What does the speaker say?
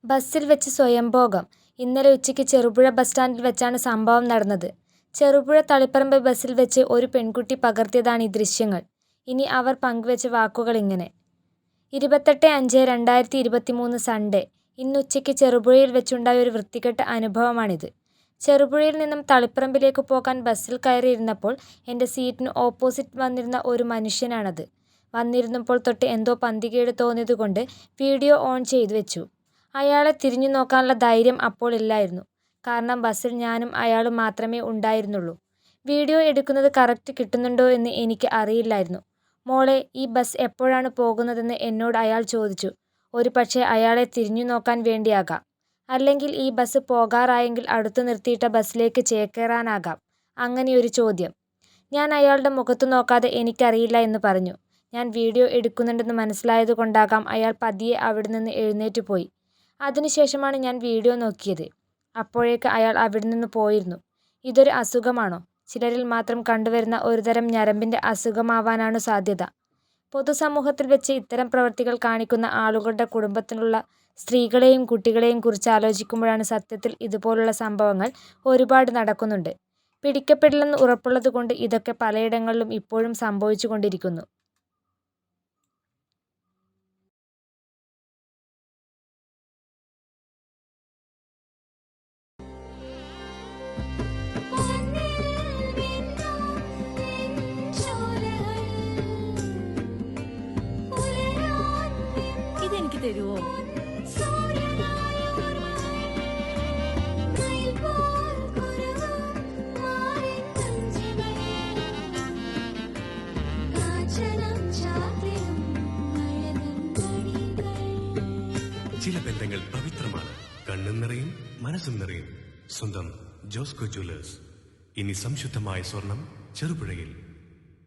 ബസ്സിൽ വെച്ച് സ്വയംഭോഗം. ഇന്നലെ ഉച്ചയ്ക്ക് ചെറുപുഴ ബസ് സ്റ്റാൻഡിൽ വെച്ചാണ് സംഭവം നടന്നത്. ചെറുപുഴ തളിപ്പറമ്പ് ബസ്സിൽ വെച്ച് ഒരു പെൺകുട്ടി പകർത്തിയതാണ് ഈ ദൃശ്യങ്ങൾ. ഇനി അവർ പങ്കുവെച്ച വാക്കുകളിങ്ങനെ: 28/5/2023 സൺഡേ. ഇന്നുച്ചയ്ക്ക് ചെറുപുഴയിൽ വെച്ചുണ്ടായ ഒരു വൃത്തികെട്ട അനുഭവമാണിത്. ചെറുപുഴയിൽ നിന്നും തളിപ്പറമ്പിലേക്ക് പോകാൻ ബസ്സിൽ കയറിയിരുന്നപ്പോൾ എൻ്റെ സീറ്റിന് ഓപ്പോസിറ്റ് വന്നിരുന്ന ഒരു മനുഷ്യനാണത്. വന്നിരുന്നപ്പോൾ തൊട്ട് എന്തോ പന്തികേട് തോന്നിയതുകൊണ്ട് വീഡിയോ ഓൺ ചെയ്തു വെച്ചു. അയാളെ തിരിഞ്ഞു നോക്കാനുള്ള ധൈര്യം അപ്പോൾ ഇല്ലായിരുന്നു. കാരണം ബസ്സിൽ ഞാനും അയാളും മാത്രമേ ഉണ്ടായിരുന്നുള്ളൂ. വീഡിയോ എടുക്കുന്നത് കറക്റ്റ് കിട്ടുന്നുണ്ടോ എന്ന് എനിക്ക് അറിയില്ലായിരുന്നു. മോളെ, ഈ ബസ് എപ്പോഴാണ് പോകുന്നതെന്ന് എന്നോട് അയാൾ ചോദിച്ചു. ഒരുപക്ഷേ അയാളെ തിരിഞ്ഞു നോക്കാൻ വേണ്ടിയാകാം. അല്ലെങ്കിൽ ഈ ബസ് പോകാറായെങ്കിൽ അടുത്തു നിർത്തിയിട്ട ബസ്സിലേക്ക് ചേക്കേറാനാകാം. അങ്ങനെയൊരു ചോദ്യം. ഞാൻ അയാളുടെ മുഖത്തു നോക്കാതെ എനിക്കറിയില്ല എന്ന് പറഞ്ഞു. ഞാൻ വീഡിയോ എടുക്കുന്നുണ്ടെന്ന് മനസ്സിലായതുകൊണ്ടാകാം അയാൾ പതിയെ അവിടെ നിന്ന് എഴുന്നേറ്റ് പോയി. അതിനുശേഷമാണ് ഞാൻ വീഡിയോ നോക്കിയത്. അപ്പോഴേക്ക് അയാൾ അവിടെ നിന്ന് പോയിരുന്നു. ഇതൊരു അസുഖമാണോ? ചിലരിൽ മാത്രം കണ്ടുവരുന്ന ഒരുതരം ഞരമ്പിൻ്റെ അസുഖമാവാനാണ് സാധ്യത. പൊതുസമൂഹത്തിൽ വെച്ച് ഇത്തരം പ്രവൃത്തികൾ കാണിക്കുന്ന ആളുകളുടെ കുടുംബത്തിലുള്ള സ്ത്രീകളെയും കുട്ടികളെയും കുറിച്ച് ആലോചിക്കുമ്പോഴാണ് സത്യത്തിൽ ഇതുപോലുള്ള സംഭവങ്ങൾ ഒരുപാട് നടക്കുന്നുണ്ട്. പിടിക്കപ്പെടില്ലെന്ന് ഉറപ്പുള്ളതുകൊണ്ട് ഇതൊക്കെ പലയിടങ്ങളിലും ഇപ്പോഴും സംഭവിച്ചു കൊണ്ടിരിക്കുന്നു. ഇതെനിക്ക് തരുവോ? ചില ബന്ധങ്ങൾ പവിത്രമാണ്. കണ്ണും നിറയും മനസ്സും നിറയും. സ്വന്തം ജോസ്കോ ജ്വല്ലേഴ്സ്. ഇനി സംശുദ്ധമായ സ്വർണം ചെറുപുഴയിൽ.